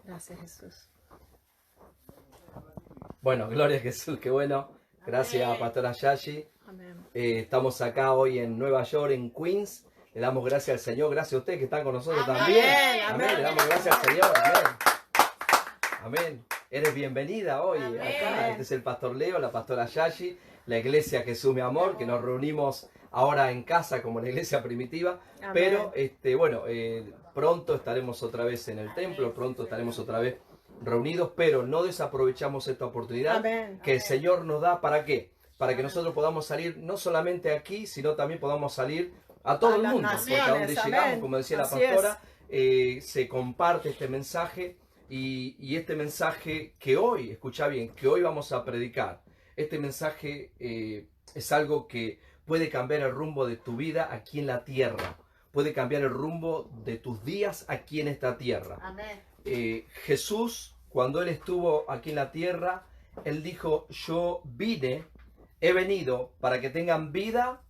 Gracias, Jesús. Bueno, gloria a Jesús, qué bueno. Gracias, Pastora Yashi. Amén. Estamos acá hoy en Nueva York, en Queens. Le damos gracias al Señor. Gracias a ustedes que están con nosotros Amén. también. Amén. Le damos gracias al Señor. Amén. Amén. Eres bienvenida hoy Amén. acá. Este es el Pastor Leo, la Pastora Yashi, la Iglesia Jesús mi amor, que nos reunimos ahora en casa como la iglesia primitiva. Amén. Pero pronto estaremos otra vez en el templo, pronto estaremos otra vez reunidos, pero no desaprovechamos esta oportunidad Amén. que el Señor nos da. ¿Para qué? Para que nosotros podamos salir no solamente aquí, sino también podamos salir a todo A el las mundo. Porque a donde naciones, llegamos, amén. como decía la Así pastora, se comparte este mensaje y este mensaje que hoy, escucha bien, que hoy vamos a predicar, este mensaje es algo que puede cambiar el rumbo de tu vida aquí en la tierra, puede cambiar el rumbo de tus días aquí en esta tierra. Amén. Jesús, cuando Él estuvo aquí en la tierra, Él dijo, yo he venido para que tengan vida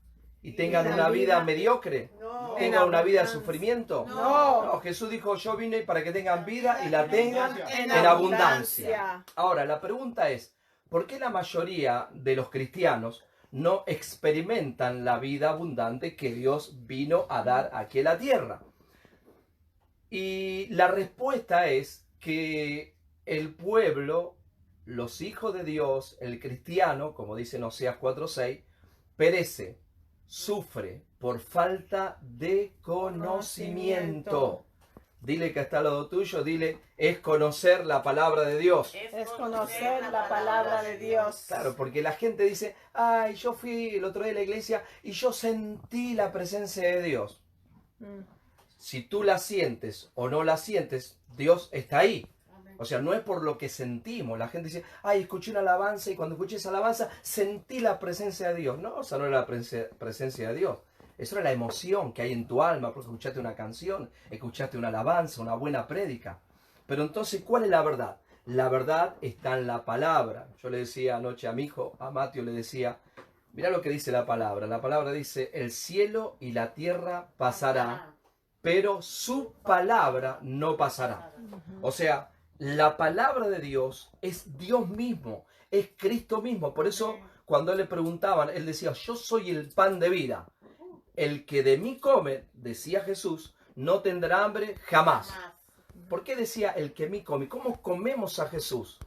y tengan una vida mediocre, No. tengan una vida de abundancia. sufrimiento. No. Jesús dijo, yo vine para que tengan vida y la tengan En en abundancia. abundancia. Ahora, la pregunta es, ¿por qué la mayoría de los cristianos no experimentan la vida abundante que Dios vino a dar aquí en la tierra? Y la respuesta es que el pueblo, los hijos de Dios, el cristiano, como dice en Oseas 4:6, perece, sufre por falta de conocimiento. Dile que está al lado tuyo, dile, es conocer la palabra de Dios. Es conocer la palabra de Dios. Claro, porque la gente dice, ay, yo fui el otro día a la iglesia y yo sentí la presencia de Dios. Si tú la sientes o no la sientes, Dios está ahí. O sea, no es por lo que sentimos. La gente dice, ay, escuché una alabanza y cuando escuché esa alabanza sentí la presencia de Dios. No, esa no era la presencia de Dios. Eso era la emoción que hay en tu alma porque escuchaste una canción, escuchaste una alabanza, una buena prédica. Pero entonces, ¿cuál es la verdad? La verdad está en la palabra. Yo le decía anoche a mi hijo, a Mateo, le decía, mirá lo que dice la palabra. La palabra dice, el cielo y la tierra pasará, pero su palabra no pasará. O sea, la palabra de Dios es Dios mismo, es Cristo mismo. Por eso, cuando le preguntaban, él decía, yo soy el pan de vida. El que de mí come, decía Jesús, no tendrá hambre jamás. ¿Por qué decía el que de mí come? ¿Cómo comemos a Jesús?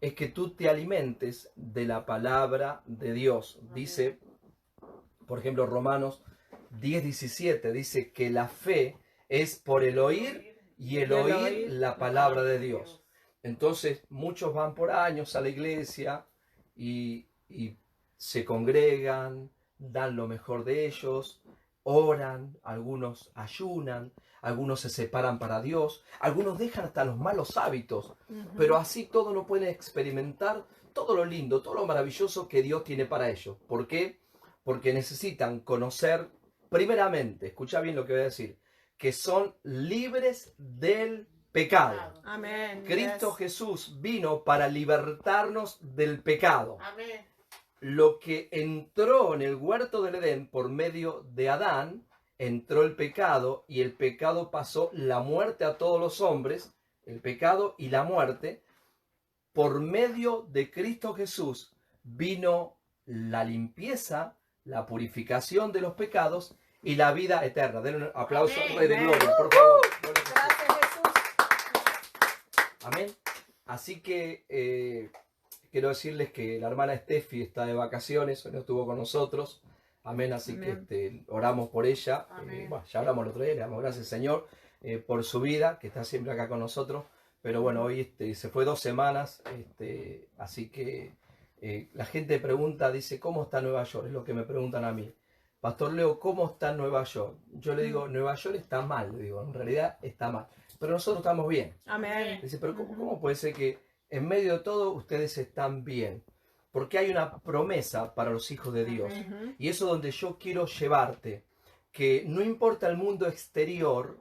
Es que tú te alimentes de la palabra de Dios. Dice, por ejemplo, Romanos 10:17, dice que la fe es por el oír y el oír la palabra de Dios. Entonces, muchos van por años a la iglesia y se congregan, dan lo mejor de ellos, oran, algunos ayunan, algunos se separan para Dios, algunos dejan hasta los malos hábitos, pero así todo no pueden experimentar todo lo lindo, todo lo maravilloso que Dios tiene para ellos. ¿Por qué? Porque necesitan conocer primeramente, escucha bien lo que voy a decir, que son libres del pecado. Amén. Cristo Jesús vino para libertarnos del pecado. Amén. Lo que entró en el huerto del Edén por medio de Adán, entró el pecado y el pecado pasó la muerte a todos los hombres, el pecado y la muerte. Por medio de Cristo Jesús vino la limpieza, la purificación de los pecados y la vida eterna. Den un aplauso al Rey de Gloria, por favor. Gracias, Jesús. Amén. Así que quiero decirles que la hermana Steffi está de vacaciones, hoy no estuvo con nosotros. Amén. Así Amén. que oramos por ella. Amén. Bueno, ya hablamos el otro día, le damos gracias al Señor por su vida, que está siempre acá con nosotros. Pero bueno, hoy se fue 2 semanas, así que la gente pregunta, dice, ¿cómo está Nueva York? Es lo que me preguntan a mí. Pastor Leo, ¿cómo está Nueva York? Yo le digo, Nueva York está mal, le digo, en realidad está mal. Pero nosotros estamos bien. Amén. Dice, pero ¿cómo puede ser que en medio de todo ustedes están bien? Porque hay una promesa para los hijos de Dios. Y eso es donde yo quiero llevarte. Que no importa el mundo exterior,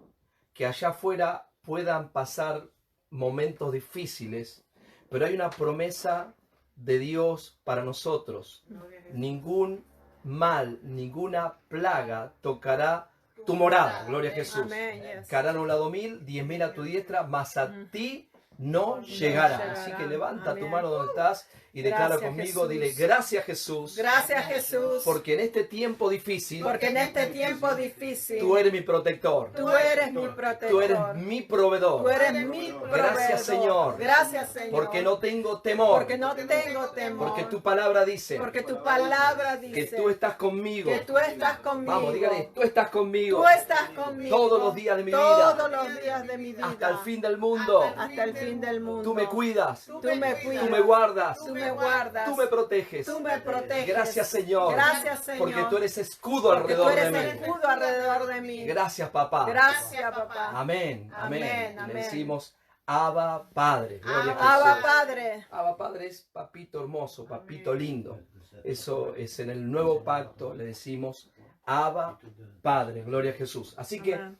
que allá afuera puedan pasar momentos difíciles, pero hay una promesa de Dios para nosotros. Ningún mal, ninguna plaga tocará tu morada. Gloria a Jesús. Amén. Yes. Caerán a un lado 1000, 10.000 a tu diestra, mas a ti no llegará. llegará. Así que levanta tu Amén. mano donde estás y declara Gracias, conmigo, Jesús. dile, gracias Jesús, Gracias, Jesús. porque en este tiempo difícil, Porque en este tiempo difícil, tú eres mi protector, tú eres mi protector. tú eres mi proveedor. Tú eres mi proveedor. Gracias, Señor. Gracias, Señor. Porque no tengo temor, Porque no tengo temor. porque tu palabra dice Porque tu palabra dice que tú estás conmigo. que tú estás conmigo. Vamos, dígale, tú estás conmigo Tú estás conmigo. todos los días de mi vida. Todos los días de mi vida. hasta el fin del mundo. Hasta el fin del mundo. Tú me cuidas, Tú me cuidas. tú me guardas, Tú me guardas. tú me proteges. Tú me proteges. Gracias, Señor. Gracias, Señor. Porque tú eres escudo Porque tú alrededor eres de mí. escudo alrededor de mí. Gracias, papá. Gracias, papá. Amén, amén. Amén, Y amén. le decimos, Abba Padre. Gloria a Abba Jesús. Padre. Abba Padre es papito hermoso, papito lindo. Eso es en el nuevo pacto, le decimos Abba Padre. Gloria a Jesús. Así que Amén.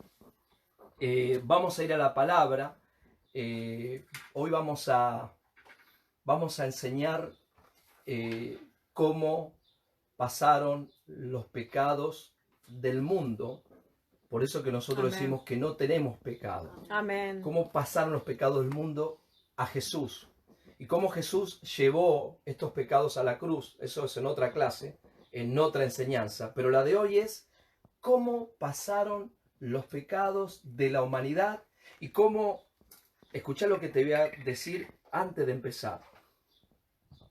vamos a ir a la palabra. Hoy vamos a enseñar cómo pasaron los pecados del mundo. Por eso que nosotros Amén. decimos que no tenemos pecado. Amén. Cómo pasaron los pecados del mundo a Jesús. Y cómo Jesús llevó estos pecados a la cruz. Eso es en otra clase, en otra enseñanza. Pero la de hoy es cómo pasaron los pecados de la humanidad y cómo, escucha lo que te voy a decir antes de empezar.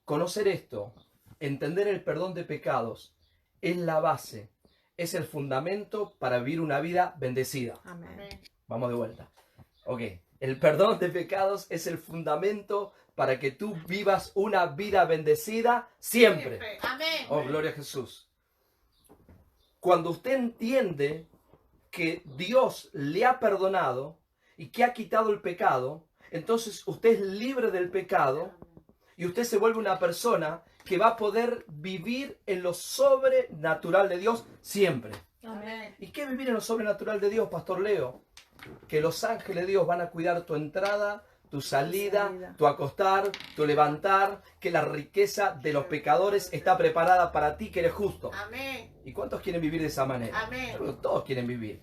Conocer esto, entender el perdón de pecados, es la base, es el fundamento para vivir una vida bendecida. Amén. Vamos de vuelta. Ok, el perdón de pecados es el fundamento para que tú vivas una vida bendecida siempre. Amén. Oh, gloria a Jesús. Cuando usted entiende que Dios le ha perdonado y que ha quitado el pecado, entonces usted es libre del pecado y usted se vuelve una persona que va a poder vivir en lo sobrenatural de Dios siempre. Amén. ¿Y qué es vivir en lo sobrenatural de Dios, Pastor Leo? Que los ángeles de Dios van a cuidar tu entrada, tu salida, tu acostar, tu levantar, que la riqueza de los pecadores está preparada para ti, que eres justo. Amén. ¿Y cuántos quieren vivir de esa manera? Amén. Yo creo que todos quieren vivir.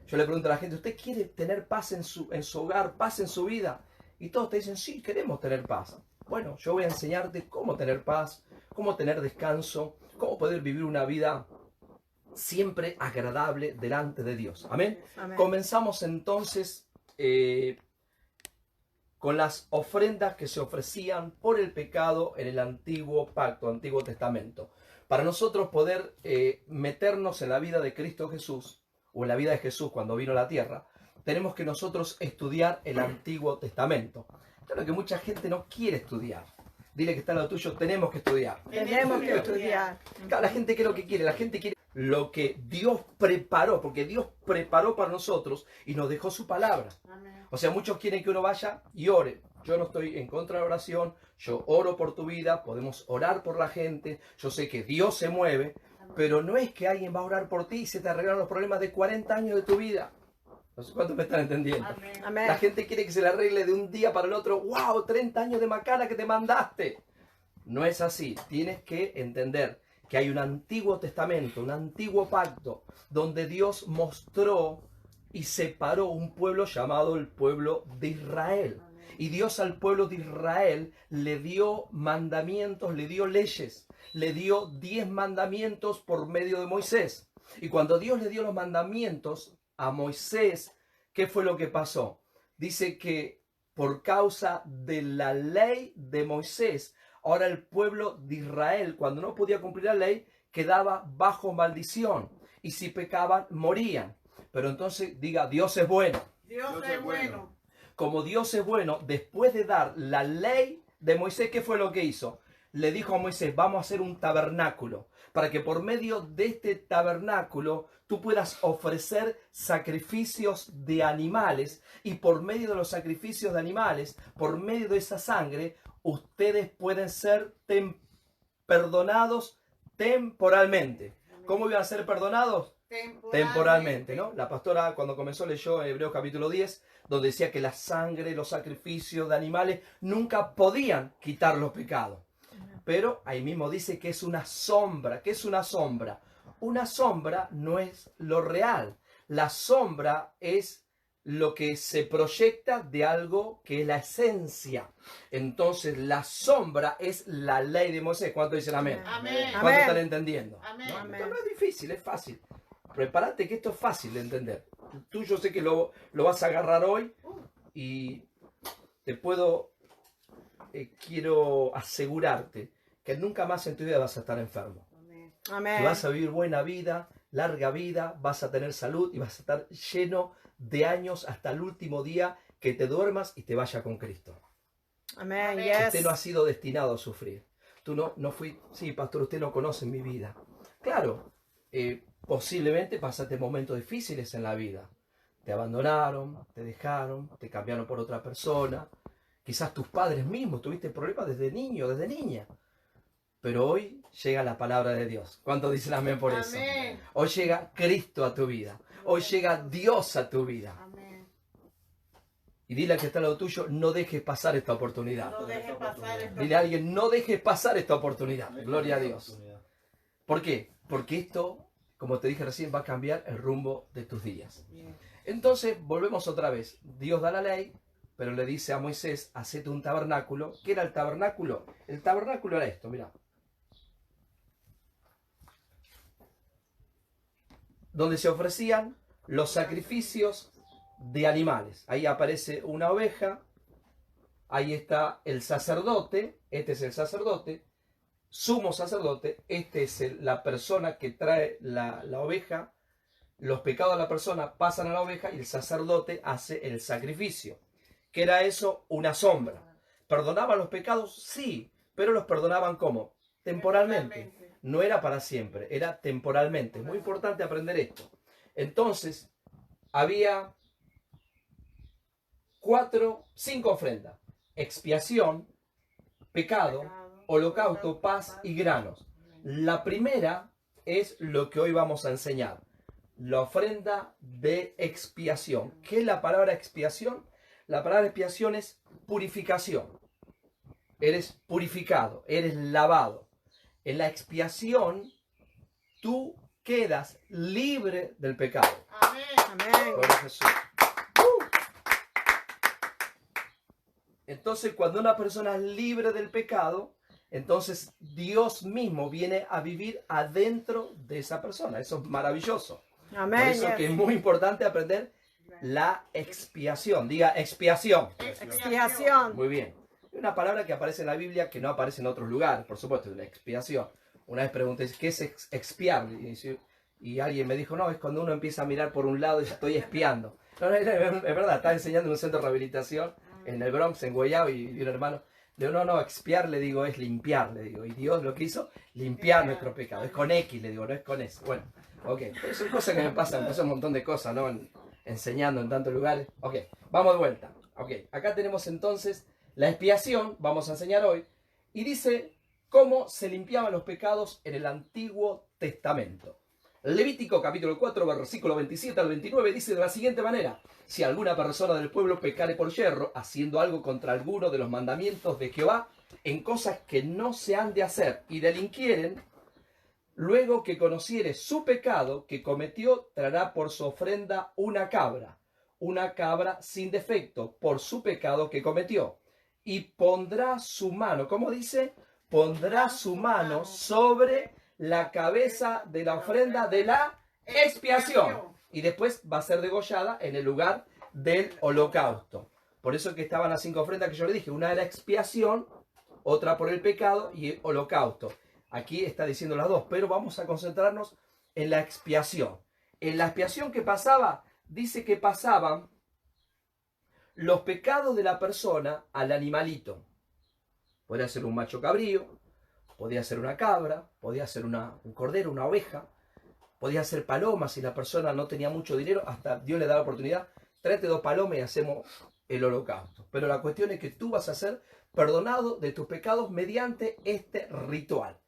Yo le pregunto a la gente, ¿usted quiere tener paz en su hogar, paz en su vida? Y todos te dicen, sí, queremos tener paz. Bueno, yo voy a enseñarte cómo tener paz, cómo tener descanso, cómo poder vivir una vida siempre agradable delante de Dios. Amén. Amén. Comenzamos entonces con las ofrendas que se ofrecían por el pecado en el antiguo pacto, antiguo testamento. Para nosotros poder meternos en la vida de Cristo Jesús, o en la vida de Jesús cuando vino a la tierra, tenemos que nosotros estudiar el Antiguo Testamento. Claro que mucha gente no quiere estudiar. Dile que está al lado tuyo, tenemos que estudiar. Tenemos que estudiar. Claro, la gente quiere lo que quiere, la gente quiere lo que Dios preparó, porque Dios preparó para nosotros y nos dejó su palabra. Amén. O sea, muchos quieren que uno vaya y ore. Yo no estoy en contra de la oración, yo oro por tu vida, podemos orar por la gente, yo sé que Dios se mueve, pero no es que alguien va a orar por ti y se te arreglan los problemas de 40 años de tu vida. No sé cuántos me están entendiendo. Amén. Amén. La gente quiere que se le arregle de un día para el otro. ¡Wow! 30 años de macana que te mandaste. No es así. Tienes que entender que hay un antiguo testamento, un antiguo pacto, donde Dios mostró y separó un pueblo llamado el pueblo de Israel. Y Dios al pueblo de Israel le dio mandamientos, le dio leyes, le dio 10 mandamientos por medio de Moisés. Y cuando Dios le dio los mandamientos a Moisés, ¿qué fue lo que pasó? Dice que por causa de la ley de Moisés, ahora el pueblo de Israel, cuando no podía cumplir la ley, quedaba bajo maldición. Y si pecaban, morían. Pero entonces diga, Dios es bueno. Dios es bueno. Como Dios es bueno, después de dar la ley de Moisés, ¿qué fue lo que hizo? Le dijo a Moisés, vamos a hacer un tabernáculo, para que por medio de este tabernáculo tú puedas ofrecer sacrificios de animales, y por medio de los sacrificios de animales, por medio de esa sangre, ustedes pueden ser perdonados temporalmente. ¿Cómo iban a ser perdonados? Temporalmente, ¿no? La pastora cuando comenzó leyó Hebreos capítulo 10, donde decía que la sangre, los sacrificios de animales nunca podían quitar los pecados. Pero ahí mismo dice que es una sombra. ¿Qué es una sombra? Una sombra no es lo real. La sombra es lo que se proyecta de algo que es la esencia. Entonces la sombra es la ley de Moisés. ¿Cuántos dicen amén? Amén. ¿Cuántos Amén. están entendiendo? Amén. No, Amén. esto no es difícil, es fácil. Prepárate que esto es fácil de entender. Tú yo sé que lo vas a agarrar hoy y te puedo, quiero asegurarte que nunca más en tu vida vas a estar enfermo. Que Amén. vas a vivir buena vida, larga vida, vas a tener salud y vas a estar lleno de años hasta el último día que te duermas y te vaya con Cristo. Amén. Amén. Yes. Usted no ha sido destinado a sufrir. Tú no fui, sí, pastor, usted no conoce mi vida. Claro, posiblemente pasaste momentos difíciles en la vida. Te abandonaron, te dejaron, te cambiaron por otra persona. Quizás tus padres mismos tuviste problemas desde niño, desde niña. Pero hoy llega la palabra de Dios. ¿Cuántos dicen amén por eso? Amén. Hoy llega Cristo a tu vida. Hoy llega Dios a tu vida. Amén. Y dile al que está al lado tuyo, no dejes pasar esta oportunidad. No dejes pasar esto. Dile a alguien, no dejes pasar esta oportunidad. Gloria a Dios. ¿Por qué? Porque esto, como te dije recién, va a cambiar el rumbo de tus días. Entonces, volvemos otra vez. Dios da la ley, pero le dice a Moisés, hacete un tabernáculo. ¿Qué era el tabernáculo? El tabernáculo era esto, mira. Donde se ofrecían los sacrificios de animales. Ahí aparece una oveja, ahí está el sacerdote, este es el sacerdote, sumo sacerdote, este es la persona que trae la oveja, los pecados de la persona pasan a la oveja y el sacerdote hace el sacrificio. ¿Qué era eso? Una sombra. ¿Perdonaban los pecados? Sí, pero los perdonaban ¿cómo? Temporalmente. No era para siempre, era temporalmente. Es muy importante aprender esto. Entonces, había 5 ofrendas. Expiación, pecado, holocausto, paz y granos. La primera es lo que hoy vamos a enseñar. La ofrenda de expiación. ¿Qué es la palabra expiación? La palabra expiación es purificación. Eres purificado, eres lavado. En la expiación, tú quedas libre del pecado. Amén. Amén. Gloria a Jesús. Entonces, cuando una persona es libre del pecado, entonces Dios mismo viene a vivir adentro de esa persona. Eso es maravilloso. Por Amén. eso Yes. que es muy importante aprender la expiación. Diga expiación. Expiación. Muy bien. Hay una palabra que aparece en la Biblia que no aparece en otros lugares, por supuesto, la expiación. Una vez pregunté, ¿qué es expiar? Y alguien me dijo, no, es cuando uno empieza a mirar por un lado y estoy espiando. No, es verdad, estaba enseñando en un centro de rehabilitación en el Bronx, en Guayao, y un hermano, le digo, no, expiar, le digo, es limpiar, le digo. Y Dios lo que hizo, limpiar nuestro pecado. Es con X, le digo, no es con S. Bueno, ok. Pero son cosas que me pasan un montón de cosas, ¿no? Enseñando en tantos lugares. Ok, vamos de vuelta. Ok, acá tenemos entonces la expiación, vamos a enseñar hoy, y dice cómo se limpiaban los pecados en el Antiguo Testamento. Levítico capítulo 4, versículo 27 al 29 dice de la siguiente manera: si alguna persona del pueblo pecare por yerro, haciendo algo contra alguno de los mandamientos de Jehová, en cosas que no se han de hacer, y delinquieren, luego que conociere su pecado que cometió, traerá por su ofrenda una cabra sin defecto, por su pecado que cometió, y pondrá su mano, ¿cómo dice? Pondrá su mano sobre la cabeza de la ofrenda de la expiación, y después va a ser degollada en el lugar del holocausto. Por eso que estaban las 5 ofrendas que yo le dije, una era expiación, otra por el pecado y holocausto. Aquí está diciendo las dos, pero vamos a concentrarnos en la expiación. En la expiación que pasaba, dice que pasaban los pecados de la persona al animalito. Podría ser un macho cabrío, podía ser una cabra, podía ser un cordero, una oveja, podía ser paloma si la persona no tenía mucho dinero, hasta Dios le da la oportunidad, tráete 2 palomas y hacemos el holocausto. Pero la cuestión es que tú vas a ser perdonado de tus pecados mediante este ritual.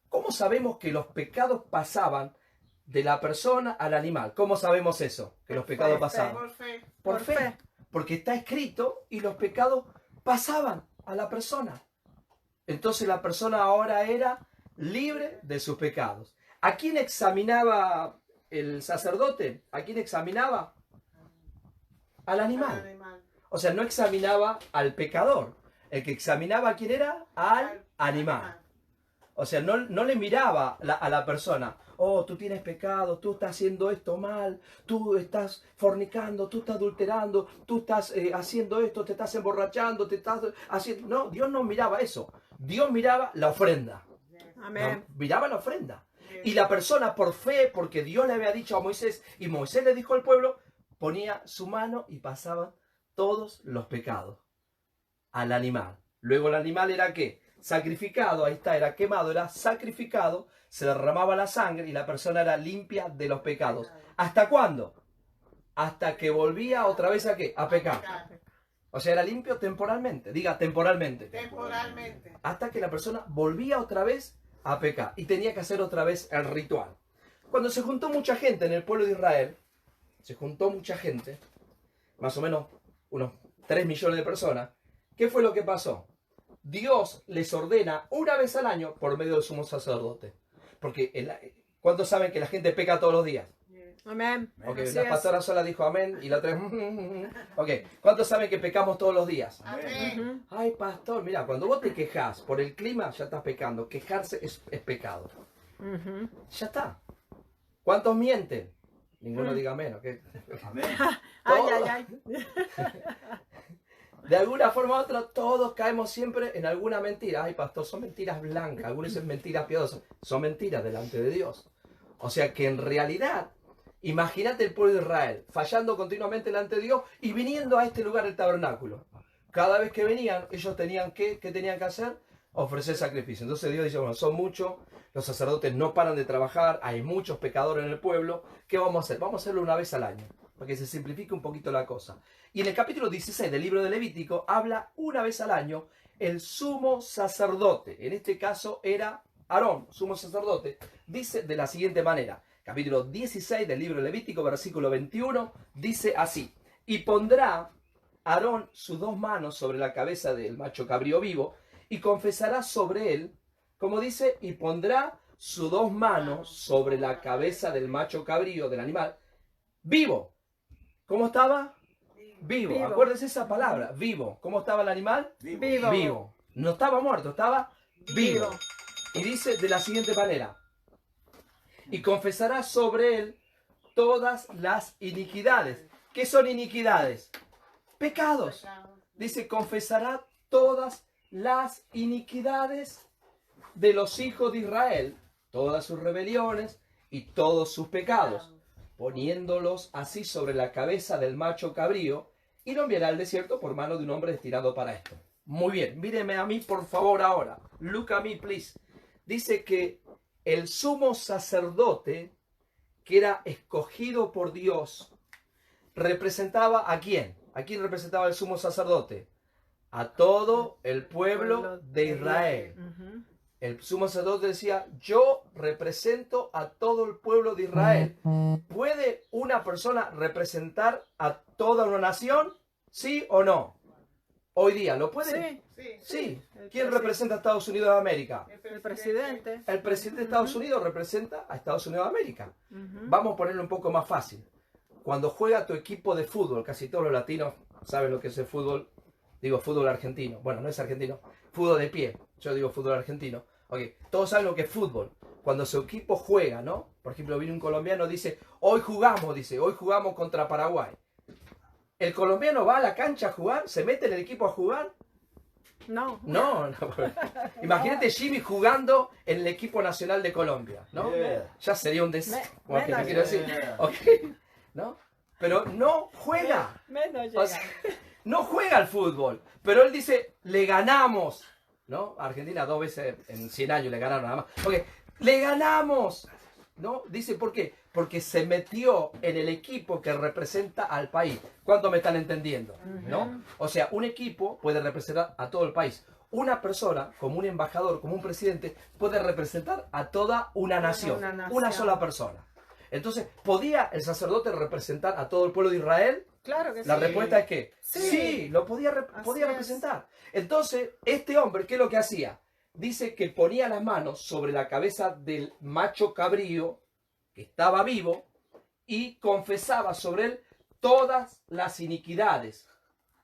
¿Cómo sabemos que los pecados pasaban de la persona al animal? ¿Cómo sabemos eso? Que los pecados pasaban. Por fe. Por fe. Porque está escrito y los pecados pasaban a la persona. Entonces la persona ahora era libre de sus pecados. ¿A quién examinaba el sacerdote? ¿A quién examinaba? al animal. O sea, no examinaba al pecador. El que examinaba a quién era, al animal. O sea, no le miraba a la persona. Oh, tú tienes pecado, tú estás haciendo esto mal, tú estás fornicando, tú estás adulterando, tú estás haciendo esto, te estás emborrachando, te estás haciendo... No, Dios no miraba eso. Dios miraba la ofrenda. Amén. No, miraba la ofrenda. Y la persona por fe, porque Dios le había dicho a Moisés, y Moisés le dijo al pueblo, ponía su mano y pasaba todos los pecados al animal. Luego el animal era ¿qué? Sacrificado, ahí está, era quemado, era sacrificado, se derramaba la sangre y la persona era limpia de los pecados. ¿Hasta cuándo? Hasta que volvía otra vez a ¿qué? A pecar. O sea, era limpio temporalmente. Diga, temporalmente. Temporalmente. Hasta que la persona volvía otra vez a pecar y tenía que hacer otra vez el ritual. Cuando se juntó mucha gente en el pueblo de Israel, se juntó mucha gente, más o menos unos 3 millones de personas, ¿qué fue lo que pasó? Dios les ordena una vez al año por medio del sumo sacerdote. Porque ¿cuántos saben que la gente peca todos los días? Amén. Ok, Así la es. pastora sola dijo amén y la otra ok, ¿cuántos saben que pecamos todos los días? Amén. Ujú. Ay, pastor, mira, cuando vos te quejas por el clima, ya estás pecando. Quejarse es pecado. Ujú. Ya está. ¿Cuántos mienten? Ninguno diga menos. ¿Qué? Ay, Todos. ay, ay. De alguna forma u otra, todos caemos siempre en alguna mentira. Ay, pastor, son mentiras blancas. Algunos dicen mentiras piadosas. Son mentiras delante de Dios. O sea que en realidad, imagínate el pueblo de Israel fallando continuamente delante de Dios y viniendo a este lugar, el tabernáculo. Cada vez que venían, ellos tenían ¿qué tenían que hacer? Ofrecer sacrificio. Entonces Dios dice, bueno, son muchos, los sacerdotes no paran de trabajar, hay muchos pecadores en el pueblo. ¿Qué vamos a hacer? Vamos a hacerlo una vez al año, para que se simplifique un poquito la cosa. Y en el capítulo 16 del libro de Levítico habla una vez al año el sumo sacerdote. En este caso era Aarón, sumo sacerdote. Dice de la siguiente manera, capítulo 16 del libro de Levítico, versículo 21, dice así: y pondrá Aarón sus 2 manos sobre la cabeza del macho cabrío vivo y confesará sobre él, como dice, y pondrá sus 2 manos sobre la cabeza del macho cabrío, del animal, vivo. ¿Cómo estaba? Vivo. Vivo. Acuérdense esa palabra, vivo. ¿Cómo estaba el animal? Vivo. Vivo. No estaba muerto, estaba vivo. Vivo. Y dice de la siguiente manera: y confesará sobre él todas las iniquidades. ¿Qué son iniquidades? Pecados. Dice, confesará todas las iniquidades de los hijos de Israel, todas sus rebeliones y todos sus pecados, poniéndolos así sobre la cabeza del macho cabrío, y lo enviará al desierto por mano de un hombre destinado para esto. Muy bien, míreme a mí por favor ahora. Look at me, please. Dice que el sumo sacerdote, que era escogido por Dios, representaba ¿a quién? ¿A quién representaba el sumo sacerdote? A todo el pueblo de Israel. Ujú. El sumo sacerdote decía, yo represento a todo el pueblo de Israel. ¿Puede una persona representar a toda una nación? ¿Sí o no? Hoy día, ¿lo puede? Sí, Sí. Sí. El ¿Quién presi- representa a Estados Unidos de América? el presidente. El presidente de Estados Unidos representa a Estados Unidos de América. Ujú. Vamos a ponerlo un poco más fácil. Cuando juega tu equipo de fútbol, casi todos los latinos saben lo que es el fútbol. Digo fútbol argentino. Bueno, no es argentino. Fútbol de pie. Yo digo fútbol argentino. Ok, todos saben lo que es fútbol. Cuando su equipo juega, ¿no? Por ejemplo, viene un colombiano, dice, hoy jugamos contra Paraguay. ¿El colombiano va a la cancha a jugar? ¿Se mete en el equipo a jugar? No. No, no. Imagínate Jimmy jugando en el equipo nacional de Colombia, ¿no? Ya sería un menos quiero decir. Ok, ¿no? Pero no juega. Menos O llega. sea, no juega al fútbol. Pero él dice, le ganamos. ¿No? A Argentina 2 veces en 100 años le ganaron nada más. Ok, le ganamos. ¿No? Dice, ¿por qué? Porque se metió en el equipo que representa al país. ¿Cuánto me están entendiendo? ¿No? O sea, un equipo puede representar a todo el país. Una persona, como un embajador, como un presidente, puede representar a toda una nación. Una nación. Una sola persona. Entonces, ¿podía el sacerdote representar a todo el pueblo de Israel? Claro que La sí. respuesta es que Sí. sí, lo podía Así es. representar. Entonces, este hombre, ¿qué es lo que hacía? Dice que ponía las manos sobre la cabeza del macho cabrío, que estaba vivo, y confesaba sobre él todas las iniquidades,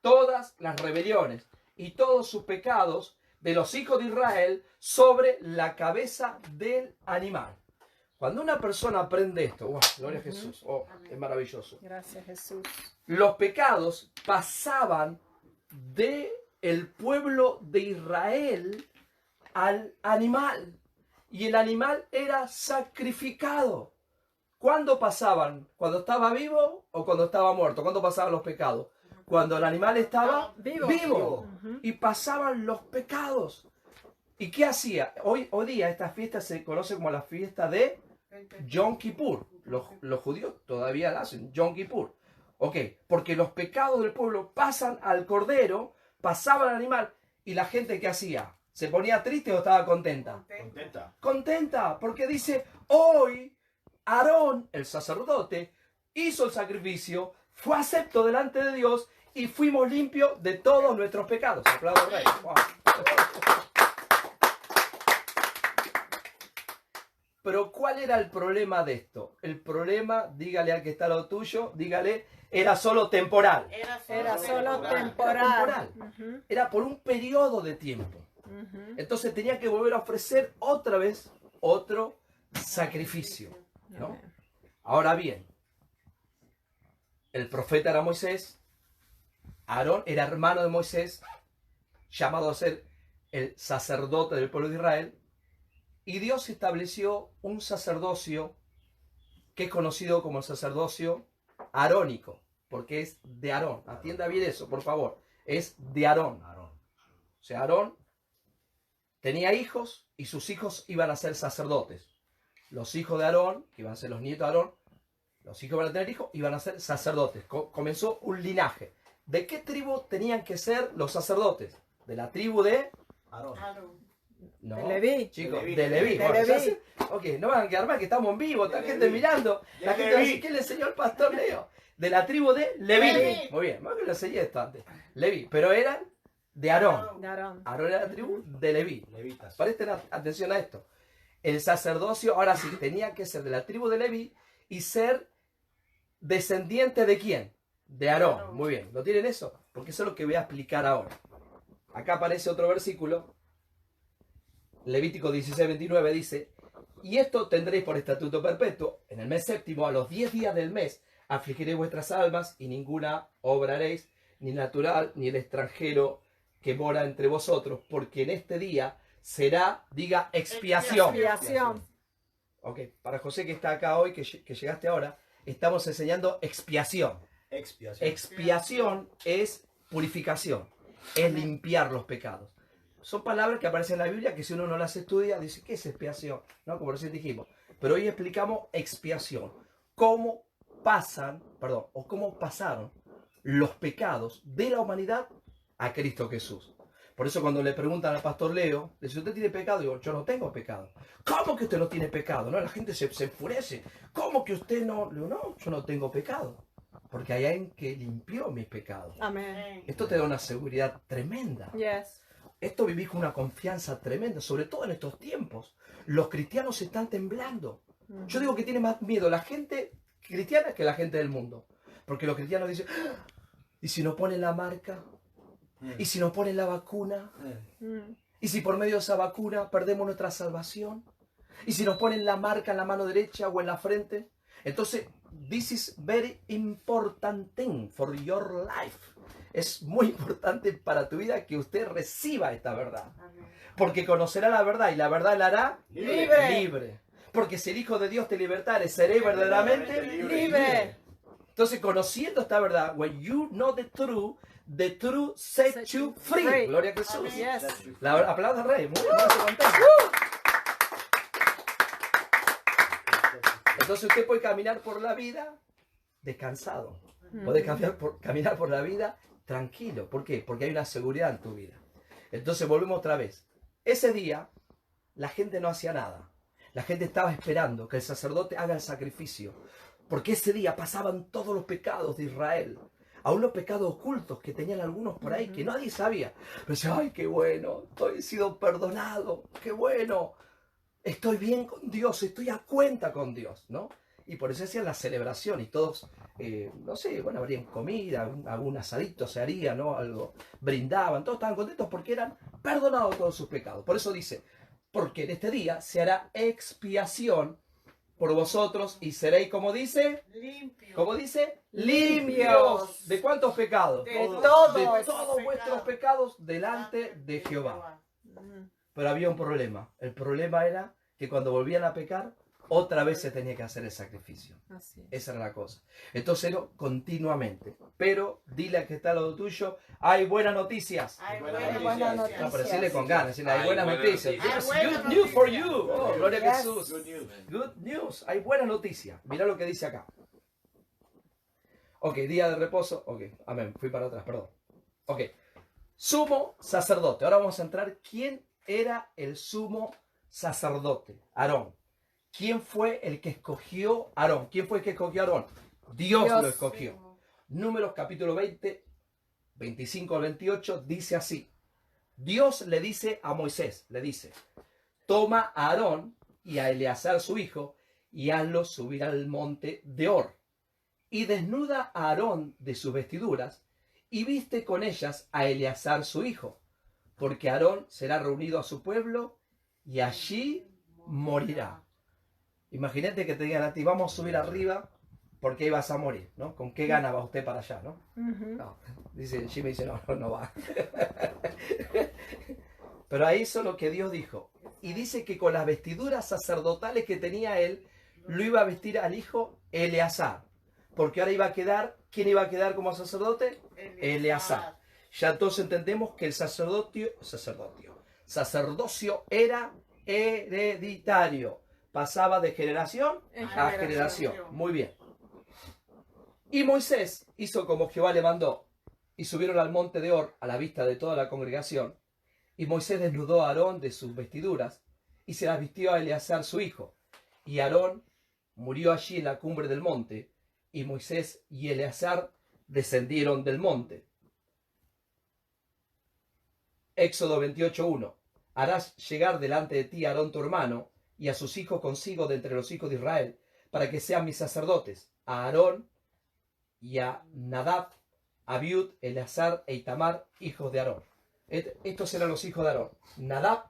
todas las rebeliones y todos sus pecados de los hijos de Israel sobre la cabeza del animal. Cuando una persona aprende esto, ¡wow! Gloria a Jesús, oh, es maravilloso. Gracias, Jesús. Los pecados pasaban del pueblo de Israel al animal, y el animal era sacrificado. ¿Cuándo pasaban? ¿Cuando estaba vivo o cuando estaba muerto? ¿Cuándo pasaban los pecados? Cuando el animal estaba vivo. Y pasaban los pecados. ¿Y qué hacía? Hoy día esta fiesta se conoce como la fiesta de Yom Kippur. Los judíos todavía la hacen, Yom Kippur. Ok, porque los pecados del pueblo pasan al cordero, pasaban al animal, y la gente ¿qué hacía? ¿Se ponía triste o estaba contenta? Contenta. Contenta, porque dice, hoy Aarón, el sacerdote, hizo el sacrificio, fue acepto delante de Dios y fuimos limpios de todos nuestros pecados. Aplaudo al Rey. Wow. Pero ¿cuál era el problema de esto? El problema, dígale al que está a lo tuyo, dígale, era solo temporal. Era solo Era temporal. temporal. Era por un periodo de tiempo. Entonces tenía que volver a ofrecer otra vez otro sacrificio, ¿no? Ahora bien, el profeta era Moisés, Aarón era hermano de Moisés, llamado a ser el sacerdote del pueblo de Israel, y Dios estableció un sacerdocio que es conocido como el sacerdocio arónico, porque es de Aarón. Atienda bien eso, por favor. Es de Aarón. O sea, Aarón tenía hijos y sus hijos iban a ser sacerdotes. Los hijos de Aarón, que iban a ser los nietos de Aarón, los hijos van a tener hijos, iban a ser sacerdotes. Comenzó un linaje. ¿De qué tribu tenían que ser los sacerdotes? De la tribu de Aarón. No, De Leví. chicos, De Leví. de Leví. De Bueno, Leví. ya sé. Ok, no van a quedar mal que estamos en vivo, está De gente Leví. mirando. La De gente va a decir, Leví. ¿qué le enseñó el pastor Leo? De la tribu de Leví. Leví. Muy bien, más que lo enseñé esto antes. Leví, pero eran de Aarón. De Aarón. Aarón era la tribu de Leví. Levitas. Presten atención a esto. El sacerdocio, ahora sí, tenía que ser de la tribu de Leví y ser descendiente de quién? De Aarón. Muy bien, ¿lo tienen eso? Porque eso es lo que voy a explicar ahora. Acá aparece otro versículo. Levítico 16:29 dice, y esto tendréis por estatuto perpetuo, en el mes séptimo, a los 10 días del mes, afligiréis vuestras almas y ninguna obraréis, ni natural, ni el extranjero que mora entre vosotros, porque en este día será, diga, expiación. Expiación. Ok, para José que está acá hoy, que llegaste ahora, estamos enseñando expiación. Expiación. Expiación es purificación, es limpiar los pecados. Son palabras que aparecen en la Biblia que si uno no las estudia, dice, ¿qué es expiación? ¿No? Como recién dijimos. Pero hoy explicamos expiación. Cómo cómo pasaron los pecados de la humanidad a Cristo Jesús. Por eso cuando le preguntan al pastor Leo, le dice, ¿usted tiene pecado? Digo, yo no tengo pecado. ¿Cómo que usted no tiene pecado? No, la gente se enfurece. ¿Cómo que usted no? Le digo, no, yo no tengo pecado. Porque hay alguien que limpió mis pecados. Amén. Esto te da una seguridad tremenda. Yes. Esto vivís con una confianza tremenda, sobre todo en estos tiempos. Los cristianos están temblando. Yo digo que tiene más miedo la gente cristiana que la gente del mundo. Porque los cristianos dicen, "Ah, ¿y si nos ponen la marca? ¿Y si nos ponen la vacuna? ¿Y si por medio de esa vacuna perdemos nuestra salvación? ¿Y si nos ponen la marca en la mano derecha o en la frente? Entonces, this is very important thing for your life. Es muy importante para tu vida que usted reciba esta verdad. Porque conocerá la verdad y la verdad la hará libre. Porque si el Hijo de Dios te libertare, seré verdaderamente Libre. Entonces, conociendo esta verdad, when you know the truth set you free. Gloria a Jesús. Yes. Aplauda al Rey. Muy bien, muy contento. Entonces usted puede caminar por la vida descansado. Puede caminar por la vida tranquilo. ¿Por qué? Porque hay una seguridad en tu vida. Entonces volvemos otra vez. Ese día la gente no hacía nada. La gente estaba esperando que el sacerdote haga el sacrificio. Porque ese día pasaban todos los pecados de Israel. Aún los pecados ocultos que tenían algunos por ahí que nadie sabía. Pero decía, ay, qué bueno, he sido perdonado, qué bueno. Estoy bien con Dios, estoy a cuenta con Dios, ¿no? Y por eso hacían la celebración y todos, no sé, bueno, habrían comida, algún asadito se haría, ¿no? Algo, brindaban, todos estaban contentos porque eran perdonados todos sus pecados. Por eso dice, porque en este día se hará expiación por vosotros y seréis, como dice, Limpio. ¿cómo dice? Limpios. ¿De cuántos pecados? De De todos. todos vuestros pecados delante de Jehová. Pero había un problema. El problema era que cuando volvían a pecar, otra vez se tenía que hacer el sacrificio. Así es. Esa era la cosa. Entonces era continuamente. Pero dile a que está al lado tuyo, hay buenas noticias. Hay Buenas buenas noticias. No, pero noticias. decirle con ganas, decirle, hay Hay buenas buenas noticias. noticias. Yes, Hay buenas good news for noticias. you. Oh, gloria a Yes. Jesús. Good news. Good news. Hay buenas noticias. Mirá lo que dice acá. Ok, día de reposo. Ok, amén. Fui para atrás, perdón. Ok. Sumo sacerdote. Ahora vamos a entrar. ¿Quién era el sumo sacerdote? Aarón. ¿Quién fue el que escogió a Aarón? ¿Quién fue el que escogió a Aarón? Dios Dios. lo escogió. Números capítulo 20, 25 al 28, dice así. Dios le dice a Moisés, le dice, toma a Aarón y a Eleazar su hijo y hazlos subir al monte de Hor. Y desnuda a Aarón de sus vestiduras y viste con ellas a Eleazar su hijo, porque Aarón será reunido a su pueblo y allí morirá. Imagínate que te digan a ti, vamos a subir arriba porque ahí vas a morir, ¿no? ¿Con qué gana va usted para allá, no? Ujú. No, dice, Jimmy dice, no va. Pero ahí hizo lo que Dios dijo. Y dice que con las vestiduras sacerdotales que tenía él, lo iba a vestir al hijo Eleazar. Porque ahora iba a quedar, ¿quién iba a quedar como sacerdote? Eleazar. Ya entonces entendemos que el sacerdocio era hereditario. Pasaba de generación a generación. Muy bien. Y Moisés hizo como Jehová le mandó. Y subieron al monte de Hor a la vista de toda la congregación. Y Moisés desnudó a Aarón de sus vestiduras y se las vistió a Eleazar su hijo. Y Aarón murió allí en la cumbre del monte. Y Moisés y Eleazar descendieron del monte. Éxodo 28:1. Harás llegar delante de ti a Aarón tu hermano y a sus hijos consigo de entre los hijos de Israel, para que sean mis sacerdotes, a Aarón y a Nadab, Abiud, Eleazar e Itamar, hijos de Aarón. Estos eran los hijos de Aarón: Nadab,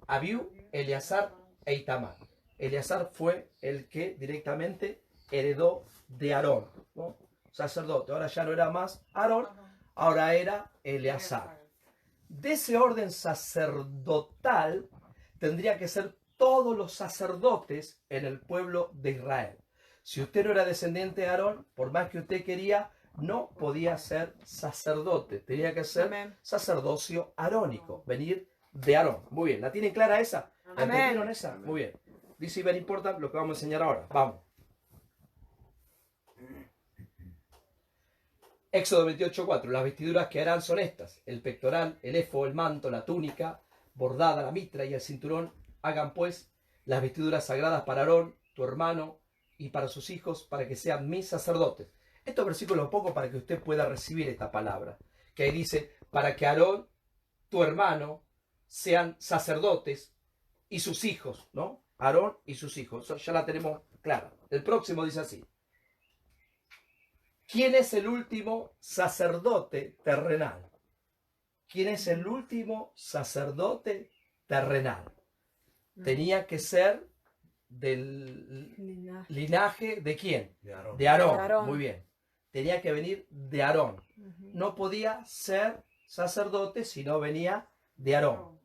Abiud, Eleazar e Itamar. Eleazar fue el que directamente heredó de Aarón, ¿no? Sacerdote. Ahora ya no era más Aarón, ahora era Eleazar. De ese orden sacerdotal tendría que ser todos los sacerdotes en el pueblo de Israel. Si usted no era descendiente de Aarón, por más que usted quería, no podía ser sacerdote. Tenía que ser Amén. sacerdocio arónico, venir de Aarón. Muy bien, ¿la tienen clara esa? ¿La Amén. entendieron esa? Muy bien. Dice Iber Important lo que vamos a enseñar ahora. Vamos. Éxodo 28:4. Las vestiduras que harán son estas: el pectoral, el éfod, el manto, la túnica, bordada, la mitra y el cinturón. Hagan pues las vestiduras sagradas para Aarón, tu hermano, y para sus hijos, para que sean mis sacerdotes. Estos versículos poco para que usted pueda recibir esta palabra. Que ahí dice, para que Aarón, tu hermano, sean sacerdotes y sus hijos, ¿no? Aarón y sus hijos. Eso ya la tenemos clara. El próximo dice así. ¿Quién es el último sacerdote terrenal? ¿Quién es el último sacerdote terrenal? Tenía que ser del linaje de quién? De Aarón. De Aarón. De Aarón. Muy bien. Tenía que venir de Aarón. Ujú. No podía ser sacerdote si no venía de Aarón.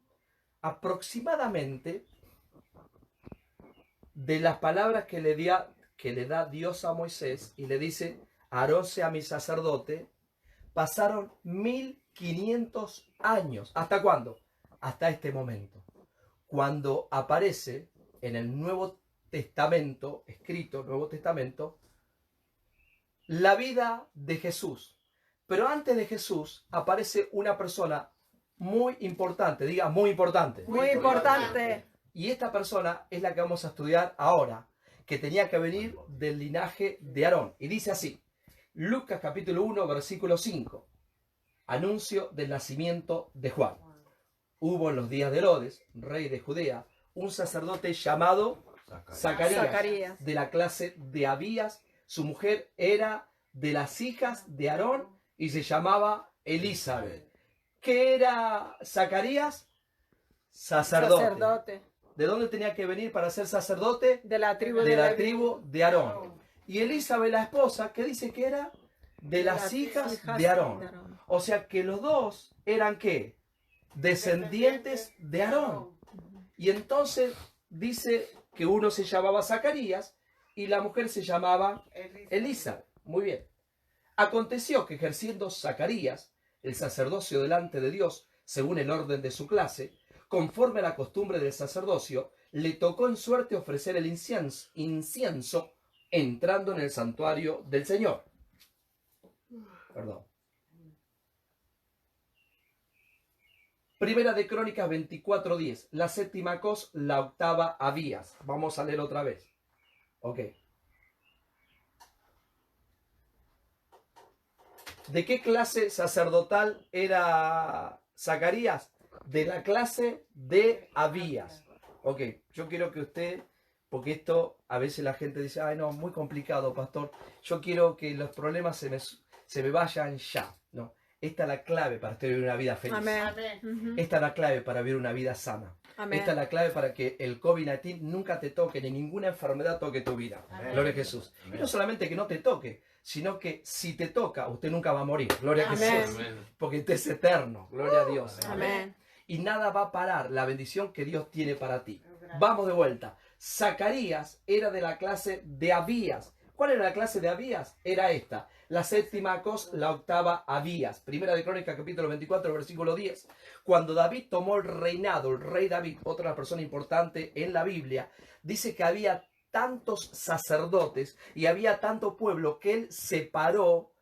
Aproximadamente de las palabras que le da Dios a Moisés y le dice, Aarón sea mi sacerdote, pasaron 1500 años. ¿Hasta cuándo? Hasta este momento. Cuando aparece en el Nuevo Testamento, escrito Nuevo Testamento, la vida de Jesús. Pero antes de Jesús aparece una persona muy importante, diga muy importante. Muy importante. Y esta persona es la que vamos a estudiar ahora, que tenía que venir del linaje de Aarón. Y dice así, Lucas capítulo 1, versículo 5, anuncio del nacimiento de Juan. Hubo en los días de Herodes, rey de Judea, un sacerdote llamado Zacarías, de la clase de Abías. Su mujer era de las hijas de Aarón y se llamaba Elizabeth. ¿Qué era Zacarías? Sacerdote. ¿De dónde tenía que venir para ser sacerdote? De la tribu De de la Leví. tribu de Aarón. Y Elizabeth, la esposa, ¿qué dice que era? De las hijas de Aarón. O sea que los dos eran ¿qué? Descendientes de Aarón. Y entonces dice que uno se llamaba Zacarías y la mujer se llamaba Elizabeth. Muy bien. Aconteció que ejerciendo Zacarías el sacerdocio delante de Dios, según el orden de su clase, conforme a la costumbre del sacerdocio, le tocó en suerte ofrecer el incienso entrando en el santuario del Señor. Perdón. Primera de Crónicas 24:10. La séptima cos, la octava Abías. Vamos a leer otra vez. Ok. ¿De qué clase sacerdotal era Zacarías? De la clase de Abías. Ok, yo quiero que usted, porque esto a veces la gente dice, ay no, muy complicado, pastor. Yo quiero que los problemas se me vayan ya. No, esta es la clave para usted vivir una vida feliz. Amén. Esta es la clave para vivir una vida sana. Amén. Esta es la clave para que el COVID-19 nunca te toque, ni ninguna enfermedad toque tu vida. Amén. Gloria a Jesús. Y no solamente que no te toque, sino que si te toca, usted nunca va a morir. Gloria a Amén. Jesús. Porque usted es eterno. Gloria a Dios. Amén. Y nada va a parar la bendición que Dios tiene para ti. Vamos de vuelta. Zacarías era de la clase de Abías. ¿Cuál era la clase de Abías? Era esta. La séptima cos, la octava Abías. Primera de Crónicas, capítulo 24, versículo 10. Cuando David tomó el reinado, el rey David, otra persona importante en la Biblia, dice que había tantos sacerdotes y había tanto pueblo que él separó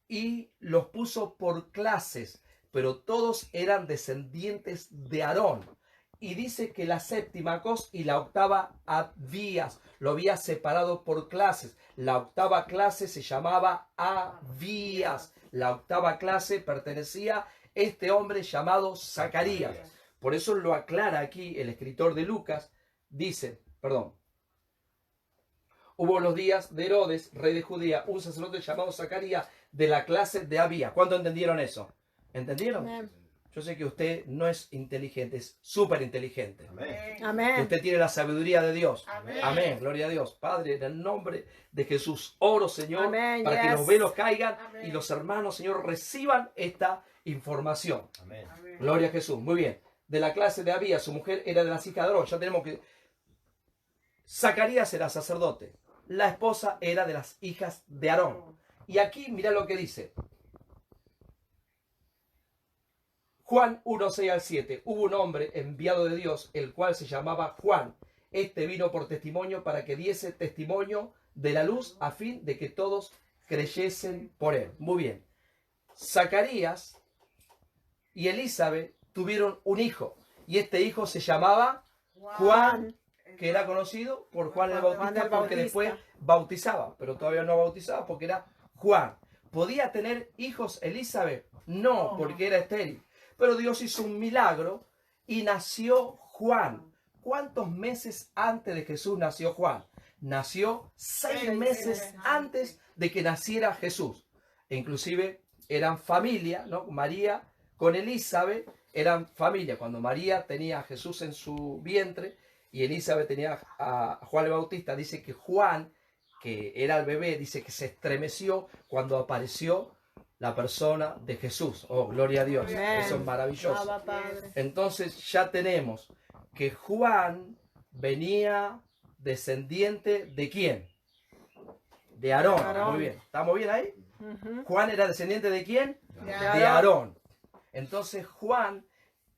y los puso por clases, pero todos eran descendientes de Aarón. Y dice que la séptima cos y la octava Abías lo había separado por clases. La octava clase se llamaba Abías. La octava clase pertenecía a este hombre llamado Zacarías. Por eso lo aclara aquí el escritor de Lucas. Dice, hubo los días de Herodes, rey de Judea, un sacerdote llamado Zacarías de la clase de Abías. ¿Cuándo entendieron eso? ¿Entendieron? Amén. Yo sé que usted no es inteligente, es súper inteligente. Que Amén. usted tiene la sabiduría de Dios. Amén. Amén. Gloria a Dios. Padre, en el nombre de Jesús, oro, Señor, Amén, para que yes. los velos caigan Amén. y los hermanos, Señor, reciban esta información. Amén. Gloria a Jesús. Muy bien. De la clase de Abías, su mujer era de las hijas de Aarón. Ya tenemos que... Zacarías era sacerdote. La esposa era de las hijas de Aarón. Y aquí, mira lo que dice. Juan 1, 6 al 7. Hubo un hombre enviado de Dios, el cual se llamaba Juan. Este vino por testimonio para que diese testimonio de la luz a fin de que todos creyesen por él. Muy bien. Zacarías y Elizabeth tuvieron un hijo. Y este hijo se llamaba Juan, que era conocido por Juan el Bautista, Juan el porque Bautista. después bautizaba, pero todavía no bautizaba porque era Juan. ¿Podía tener hijos Elizabeth? No, porque era estéril. Pero Dios hizo un milagro y nació Juan. ¿Cuántos meses antes de Jesús nació Juan? Nació 6 meses antes de que naciera Jesús. E inclusive eran familia, ¿no? María con Elizabeth eran familia. Cuando María tenía a Jesús en su vientre y Elizabeth tenía a Juan el Bautista, dice que Juan, que era el bebé, dice que se estremeció cuando apareció la persona de Jesús. Oh, gloria a Dios. Amén. Eso es maravilloso. Abba, Padre. Entonces ya tenemos que Juan venía descendiente de ¿quién? De Aarón. Aarón. Muy bien. ¿Estamos bien ahí? Ujú. Juan era descendiente de ¿quién? De De Aarón. Entonces Juan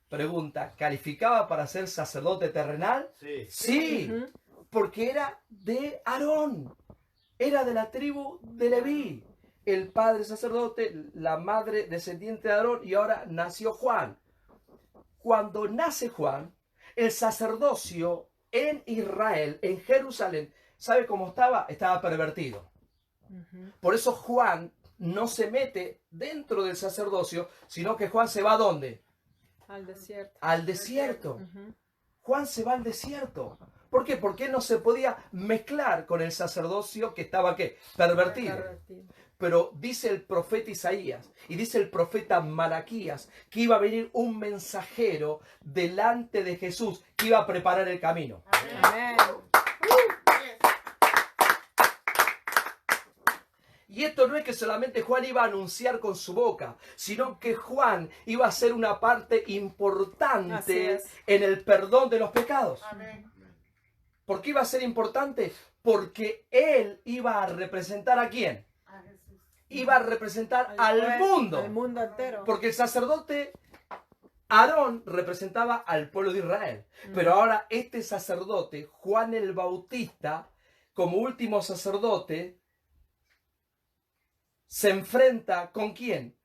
pregunta, ¿calificaba para ser sacerdote terrenal? Sí. Sí, Ujú. porque era de Aarón. Era de la tribu de Leví. El padre sacerdote, la madre descendiente de Aarón, y ahora nació Juan. Cuando nace Juan, el sacerdocio en Israel, en Jerusalén, ¿sabe cómo estaba? Estaba pervertido. Ujú. Por eso Juan no se mete dentro del sacerdocio, sino que Juan se va ¿a dónde? Al desierto. Al desierto. Ujú. Juan se va al desierto. ¿Por qué? Porque él no se podía mezclar con el sacerdocio que estaba, ¿qué? Pervertido. Pero dice el profeta Isaías y dice el profeta Malaquías que iba a venir un mensajero delante de Jesús que iba a preparar el camino. Amén. Y esto no es que solamente Juan iba a anunciar con su boca, sino que Juan iba a ser una parte Así importante es. en el perdón de los pecados. Amén. ¿Por qué iba a ser importante? Porque él iba a representar ¿a quién? A Jesús. Iba a representar al mundo. Al mundo entero. Porque el sacerdote Aarón representaba al pueblo de Israel. Pero ahora este sacerdote, Juan el Bautista, como último sacerdote, se enfrenta ¿con quién?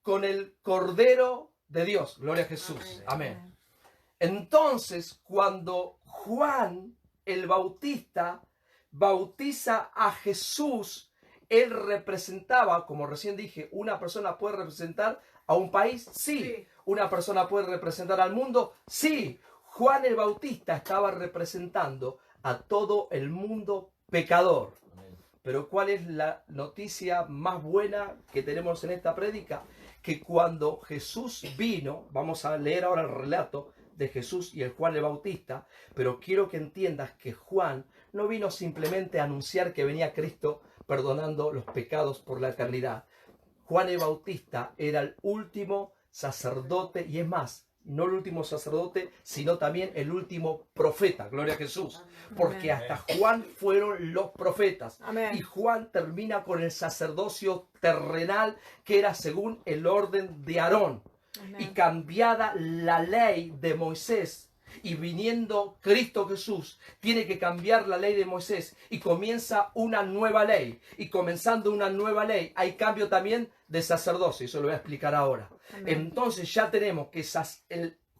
Con el Cordero de Dios. Gloria a Jesús. Amén. Entonces, cuando Juan el Bautista bautiza a Jesús, él representaba, como recién dije, una persona puede representar a un país, sí. Una persona puede representar al mundo, sí. Juan el Bautista estaba representando a todo el mundo pecador. Pero ¿cuál es la noticia más buena que tenemos en esta prédica? Que cuando Jesús vino, vamos a leer ahora el relato de Jesús y el Juan el Bautista, pero quiero que entiendas que Juan no vino simplemente a anunciar que venía Cristo perdonando los pecados por la eternidad. Juan el Bautista era el último sacerdote, y es más, no el último sacerdote, sino también el último profeta. Gloria a Jesús. Porque hasta Juan fueron los profetas. Amén. Y Juan termina con el sacerdocio terrenal que era según el orden de Aarón. Amén. Y cambiada la ley de Moisés, y viniendo Cristo Jesús, tiene que cambiar la ley de Moisés y comienza una nueva ley. Y comenzando una nueva ley, hay cambio también de sacerdocio. Eso lo voy a explicar ahora. Amén. Entonces ya tenemos que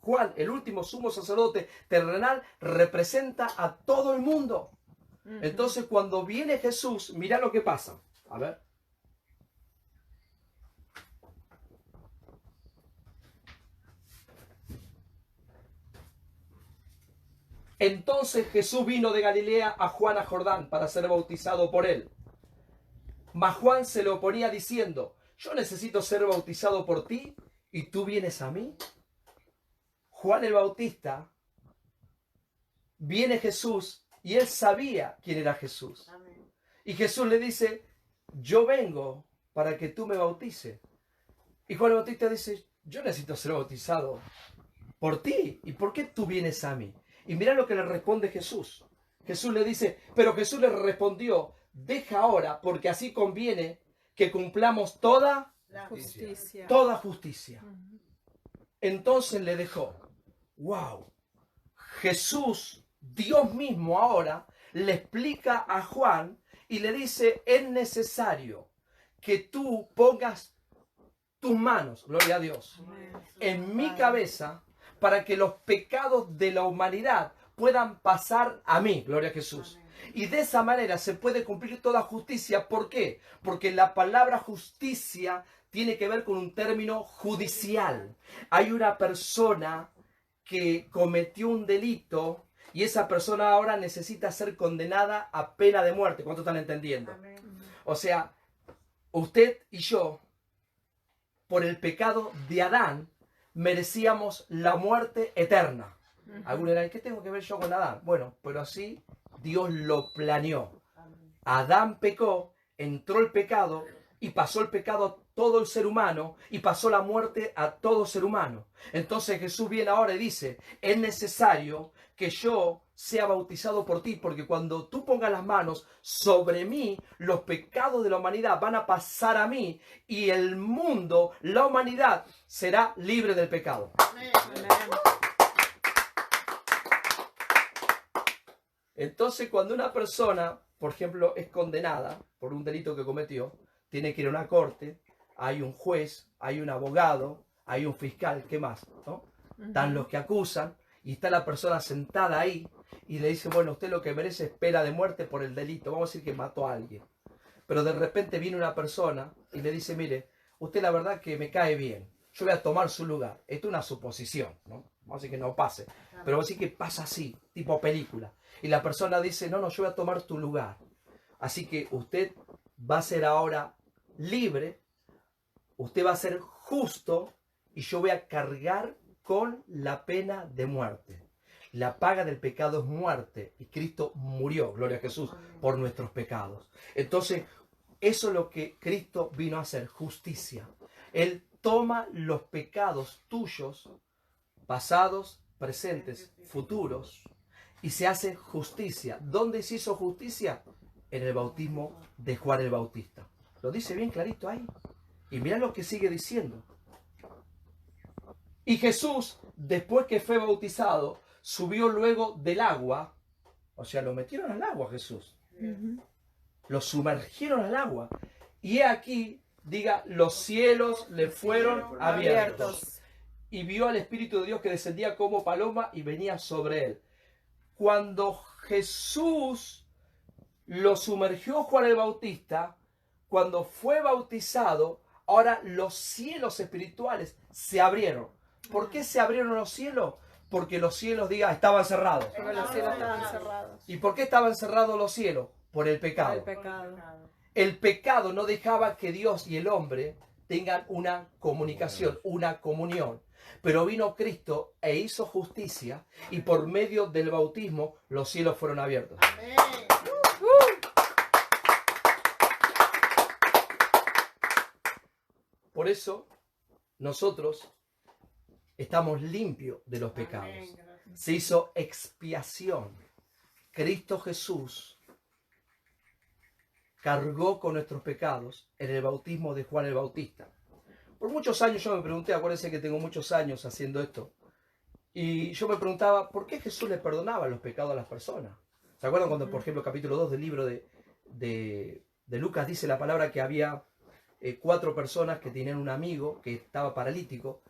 Juan, el último sumo sacerdote terrenal, representa a todo el mundo. Entonces cuando viene Jesús, mira lo que pasa. A ver. Entonces Jesús vino de Galilea a Juan a Jordán para ser bautizado por él. Mas Juan se le oponía diciendo: yo necesito ser bautizado por ti y tú vienes a mí. Juan el Bautista, viene Jesús y él sabía quién era Jesús. Amén. Y Jesús le dice: yo vengo para que tú me bautices. Y Juan el Bautista dice: yo necesito ser bautizado por ti. ¿Y por qué tú vienes a mí? Y mira lo que le responde Jesús. Jesús le dice, pero Jesús le respondió: deja ahora, porque así conviene que cumplamos toda La Justicia. justicia. Entonces le dejó. ¡Wow! Jesús, Dios mismo ahora, le explica a Juan y le dice: es necesario que tú pongas tus manos, gloria a Dios, en mi cabeza, para que los pecados de la humanidad puedan pasar a mí, gloria a Jesús. Y de esa manera se puede cumplir toda justicia. ¿Por qué? Porque la palabra justicia tiene que ver con un término judicial. Hay una persona que cometió un delito y esa persona ahora necesita ser condenada a pena de muerte. ¿Cuánto están entendiendo? Amén. O sea, usted y yo, por el pecado de Adán, merecíamos la muerte eterna. Algunos dirán: ¿qué tengo que ver yo con Adán? Bueno, pero así Dios lo planeó. Adán pecó, entró el pecado y pasó el pecado a todo el ser humano y pasó la muerte a todo ser humano. Entonces Jesús viene ahora y dice: es necesario que yo sea bautizado por ti, porque cuando tú pongas las manos sobre mí, los pecados de la humanidad van a pasar a mí y el mundo, la humanidad, será libre del pecado. Amén. Entonces, cuando una persona, por ejemplo, es condenada por un delito que cometió, tiene que ir a una corte, hay un juez, hay un abogado, hay un fiscal, ¿qué más? ¿No? Están los que acusan y está la persona sentada ahí y le dice: bueno, usted lo que merece es pena de muerte por el delito, vamos a decir que mató a alguien. Pero de repente viene una persona y le dice: mire, usted la verdad que me cae bien, yo voy a tomar su lugar. Esto es una suposición, ¿no? Vamos a decir que no pase. Pero vamos a decir que pasa así, tipo película. Y la persona dice, no, yo voy a tomar tu lugar. Así que usted va a ser ahora libre, usted va a ser justo y yo voy a cargar con la pena de muerte. La paga del pecado es muerte y Cristo murió, gloria a Jesús, por nuestros pecados. Entonces, eso es lo que Cristo vino a hacer, justicia. Él toma los pecados tuyos, pasados, presentes, futuros, y se hace justicia. ¿Dónde se hizo justicia? En el bautismo de Juan el Bautista. Lo dice bien clarito ahí. Y mira lo que sigue diciendo. Y Jesús, después que fue bautizado, subió luego del agua. O sea, lo metieron al agua Jesús. Lo sumergieron al agua. Y he aquí, diga, los cielos le fueron abiertos. Y vio al Espíritu de Dios que descendía como paloma y venía sobre él. Cuando Jesús lo sumergió Juan el Bautista, cuando fue bautizado, ahora los cielos espirituales se abrieron. ¿Por qué se abrieron los cielos? Porque los cielos, diga, estaban cerrados. Porque los cielos estaban cerrados. ¿Y por qué estaban cerrados los cielos? Por el pecado. El pecado. El pecado no dejaba que Dios y el hombre tengan una comunicación, una comunión. Pero vino Cristo e hizo justicia y por medio del bautismo los cielos fueron abiertos. Amén. Por eso nosotros estamos limpios de los pecados. Amén, gracias. Se hizo expiación. Cristo Jesús cargó con nuestros pecados en el bautismo de Juan el Bautista. Por muchos años yo me pregunté, acuérdense que tengo muchos años haciendo esto, y yo me preguntaba, ¿por qué Jesús le perdonaba los pecados a las personas? ¿Se acuerdan cuando, por ejemplo, capítulo 2 del libro de Lucas dice la palabra que había 4 personas que tenían un amigo que estaba paralítico,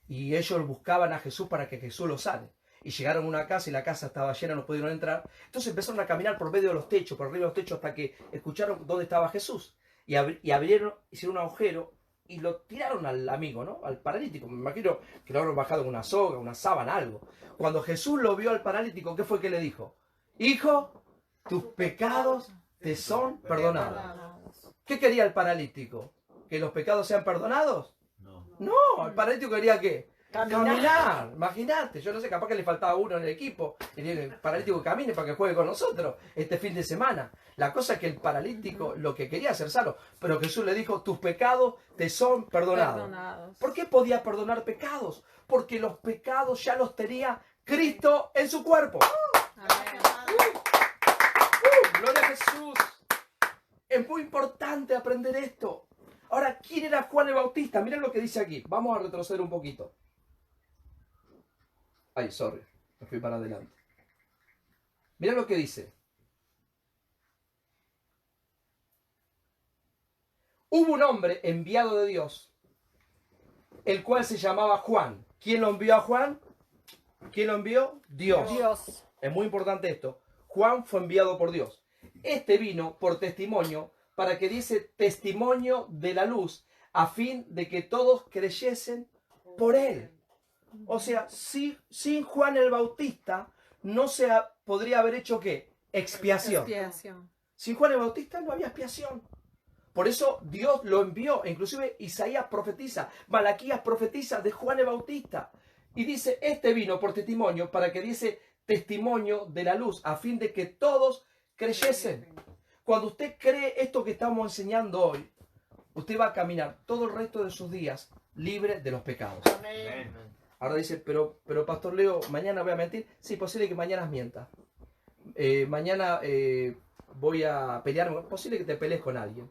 y ellos buscaban a Jesús para que Jesús los sane? Y llegaron a una casa y la casa estaba llena, no pudieron entrar. Entonces empezaron a caminar por medio de los techos, por arriba de los techos, hasta que escucharon dónde estaba Jesús. Y abrieron, hicieron un agujero y lo tiraron al amigo, ¿no? Al paralítico. Me imagino que lo habrán bajado con una soga, una sábana, algo. Cuando Jesús lo vio al paralítico, ¿qué fue que le dijo? Hijo, tus pecados te son perdonados. ¿Qué quería el paralítico? ¿Que los pecados sean perdonados? No. No, el paralítico quería ¿qué? Caminar. Caminar. Imagínate, yo no sé, capaz que le faltaba uno en el equipo. Y el paralítico que camine para que juegue con nosotros este fin de semana. La cosa es que el paralítico lo que quería hacer sano, pero Jesús le dijo, tus pecados te son perdonados. ¿Por qué podía perdonar pecados? Porque los pecados ya los tenía Cristo en su cuerpo. Gloria a Jesús. Es muy importante aprender esto. Ahora, ¿quién era Juan el Bautista? Miren lo que dice aquí. Vamos a retroceder un poquito. Ay, sorry. Me fui para adelante. Miren lo que dice. Hubo un hombre enviado de Dios, el cual se llamaba Juan. ¿Quién lo envió a Juan? ¿Quién lo envió? Dios. Dios. Es muy importante esto. Juan fue enviado por Dios. Este vino por testimonio, para que diese testimonio de la luz, a fin de que todos creyesen por él. O sea, sin Juan el Bautista no se podría haber hecho ¿qué? Expiación. Expiación. Sin Juan el Bautista no había expiación. Por eso Dios lo envió. Inclusive Isaías profetiza, Malaquías profetiza de Juan el Bautista. Y dice, este vino por testimonio para que diese testimonio de la luz, a fin de que todos creyesen. Cuando usted cree esto que estamos enseñando hoy, usted va a caminar todo el resto de sus días libre de los pecados. Amén. Ahora dice, pero Pastor Leo, mañana voy a mentir. Sí, posible que mañana mienta. Mañana voy a pelear. Es posible que te pelees con alguien.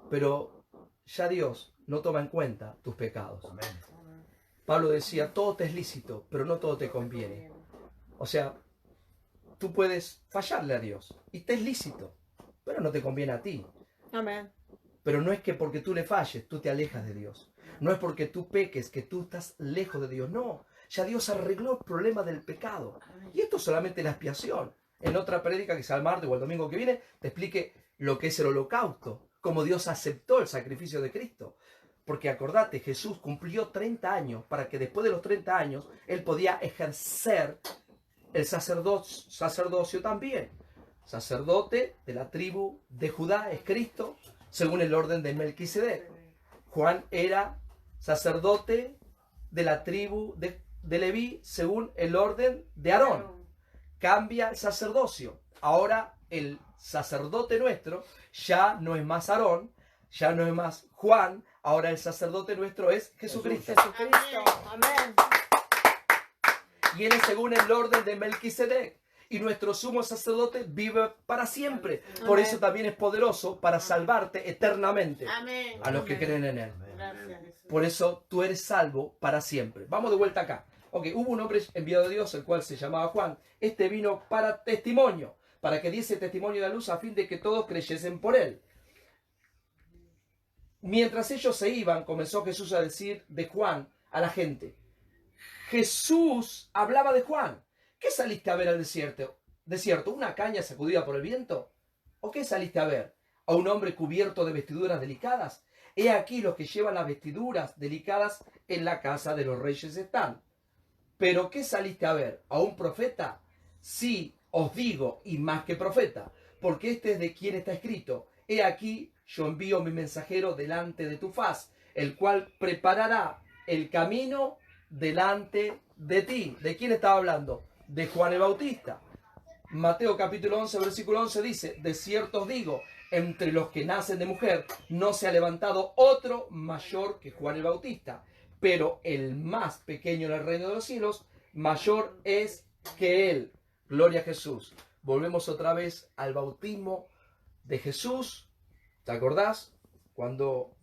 Pero ya Dios no toma en cuenta tus pecados. Amén. Pablo decía, todo te es lícito, pero no todo te conviene. O sea, tú puedes fallarle a Dios y te es lícito, pero no te conviene a ti. Amén. Pero no es que porque tú le falles, tú te alejas de Dios. No es porque tú peques, que tú estás lejos de Dios. No, ya Dios arregló el problema del pecado. Y esto es solamente la expiación. En otra prédica, que sea el martes o el domingo que viene, te explique lo que es el holocausto, cómo Dios aceptó el sacrificio de Cristo. Porque acordate, Jesús cumplió 30 años para que después de los 30 años él podía ejercer el sacerdocio también. Sacerdote de la tribu de Judá es Cristo, según el orden de Melquisedec. Juan era sacerdote de la tribu de Leví, según el orden de Aarón. Cambia el sacerdocio. Ahora el sacerdote nuestro ya no es más Aarón, ya no es más Juan, ahora el sacerdote nuestro es Jesucristo. Jesucristo. Amén. Y él es según el orden de Melquisedec. Y nuestro sumo sacerdote vive para siempre. Por eso también es poderoso para salvarte eternamente a los que creen en él. Por eso tú eres salvo para siempre. Vamos de vuelta acá. Ok, hubo un hombre enviado de Dios, el cual se llamaba Juan. Este vino para testimonio, para que diese testimonio de la luz a fin de que todos creyesen por él. Mientras ellos se iban, comenzó Jesús a decir de Juan a la gente. Jesús hablaba de Juan. ¿Qué saliste a ver al desierto? ¿Una caña sacudida por el viento? ¿O qué saliste a ver? ¿A un hombre cubierto de vestiduras delicadas? He aquí los que llevan las vestiduras delicadas en la casa de los reyes están. ¿Pero qué saliste a ver? ¿A un profeta? Sí, os digo, y más que profeta, porque este es de quien está escrito. He aquí, yo envío mi mensajero delante de tu faz, el cual preparará el camino delante de ti. ¿De quién estaba hablando? De Juan el Bautista. Mateo capítulo 11, versículo 11 dice, de cierto os digo, entre los que nacen de mujer no se ha levantado otro mayor que Juan el Bautista, pero el más pequeño en el reino de los cielos, mayor es que él. Gloria a Jesús. Volvemos otra vez al bautismo de Jesús. ¿Te acordás? Cuando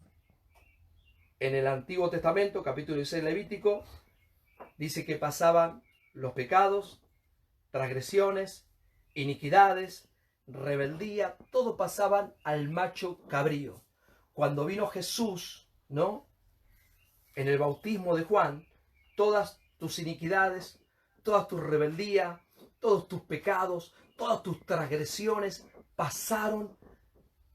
en el Antiguo Testamento, capítulo 16 Levítico, dice que pasaban los pecados, transgresiones, iniquidades, rebeldía, todo pasaban al macho cabrío. Cuando vino Jesús, ¿no? En el bautismo de Juan, todas tus iniquidades, todas tus rebeldías, todos tus pecados, todas tus transgresiones pasaron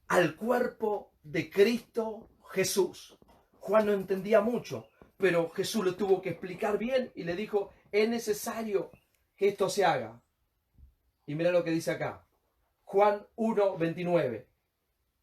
al cuerpo de Cristo Jesús. Juan no entendía mucho, pero Jesús le tuvo que explicar bien y le dijo, es necesario que esto se haga. Y mira lo que dice acá. Juan 1:29.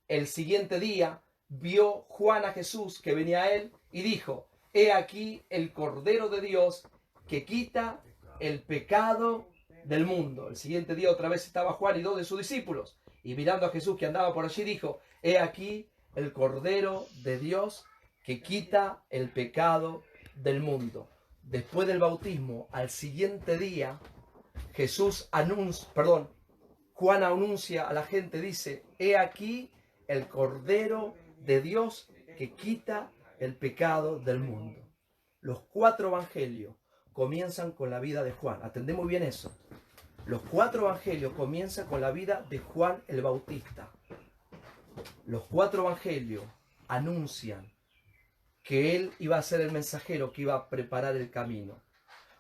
El siguiente día vio Juan a Jesús que venía a él y dijo, he aquí el Cordero de Dios que quita el pecado del mundo. El siguiente día otra vez estaba Juan y 2 de sus discípulos. Y mirando a Jesús que andaba por allí dijo, he aquí el Cordero de Dios que quita el pecado del mundo. Después del bautismo, al siguiente día, Juan anuncia a la gente, dice, he aquí el Cordero de Dios que quita el pecado del mundo. Los 4 evangelios comienzan con la vida de Juan. Atendé muy bien eso. Los 4 evangelios comienzan con la vida de Juan el Bautista. Los 4 evangelios anuncian que él iba a ser el mensajero que iba a preparar el camino.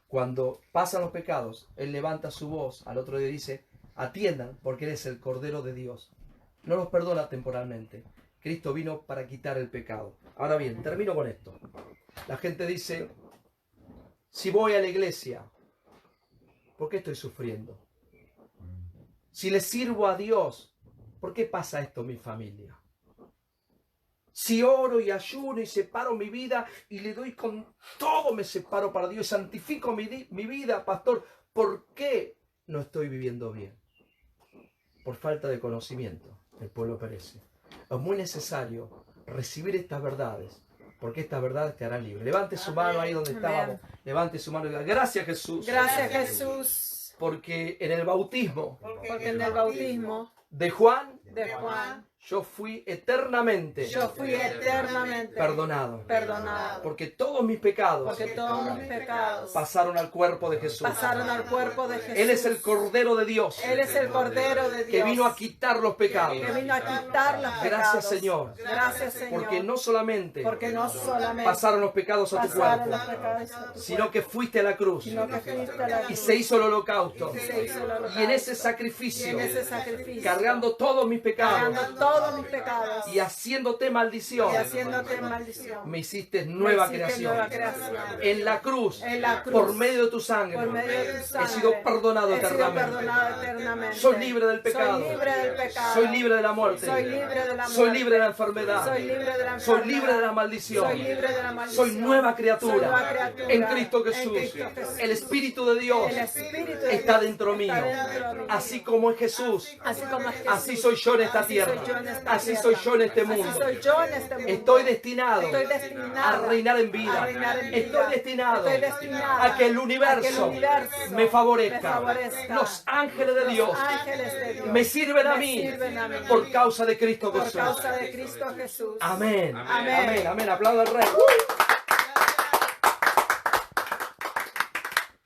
Cuando pasan los pecados, él levanta su voz, al otro día dice, atiendan, porque él es el Cordero de Dios. No los perdona temporalmente. Cristo vino para quitar el pecado. Ahora bien, termino con esto. La gente dice, si voy a la iglesia, ¿por qué estoy sufriendo? Si le sirvo a Dios, ¿por qué pasa esto en mi familia? Si oro y ayuno y separo mi vida y le doy con todo, me separo para Dios, santifico mi vida, pastor, ¿por qué no estoy viviendo bien? Por falta de conocimiento, el pueblo perece. Es muy necesario recibir estas verdades, porque estas verdades te harán libre. Levante su mano ahí donde estábamos, levante su mano y diga, gracias Jesús. Gracias Jesús. Porque en el bautismo, de Juan, yo fui eternamente perdonado. Porque todos mis pecados pasaron al cuerpo de Jesús. Él es el Cordero de Dios. Que vino a quitar los pecados. Gracias Señor. Porque no solamente pasaron los pecados a tu cuerpo, sino que fuiste a la cruz y se hizo el holocausto. Y en ese sacrificio, cargando todos mis pecados, todos mis pecados. Y haciéndote maldición, Y haciéndote maldición. me hiciste nueva Me hiciste creación. nueva creación. En la cruz, En la cruz, por medio de tu sangre, por medio de tu he sangre, sido perdonado he sido eternamente. perdonado eternamente. Soy libre del pecado. Soy libre del pecado. Soy libre de la muerte. Soy libre de la Soy muerte. libre de la enfermedad. Soy libre de la Soy enfermedad. libre de la maldición. Soy libre de la maldición. Soy nueva criatura. Soy nueva criatura. En Cristo En Jesús. Cristo Jesús. El Espíritu de Dios El Espíritu de está Dios dentro mío. está dentro mío. Así como es Jesús, Así como es Jesús. así soy yo en esta Así tierra. soy yo en esta Así tierra. soy yo en este Así mundo. soy yo en este mundo. Estoy destinado Estoy destinada a reinar en vida. a reinar en vida. Estoy destinado Estoy destinada a que el universo me favorezca. Los ángeles de Dios Los ángeles de Dios me sirven a mí sirven a mí por causa de Cristo por Jesús. causa de Cristo Jesús. Amén. Amén. Amén. Amén. Aplaudo al Rey.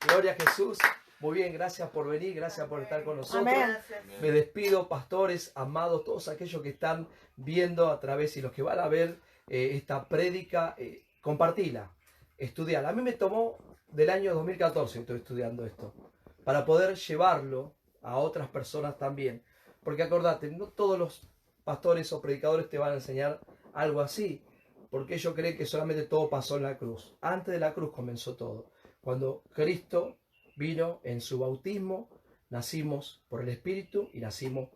Gloria a Jesús. Muy bien, gracias por venir, gracias por estar con nosotros. Amén. Me despido, pastores, amados, todos aquellos que están viendo a través y los que van a ver esta prédica, compartila, estudiala. A mí me tomó del año 2014, estoy estudiando esto, para poder llevarlo a otras personas también. Porque acordate, no todos los pastores o predicadores te van a enseñar algo así, porque ellos creen que solamente todo pasó en la cruz. Antes de la cruz comenzó todo. Cuando Cristo vino en su bautismo, nacimos por el Espíritu y nacimos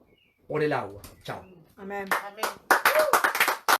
por el agua. Chao. Amén. Amén.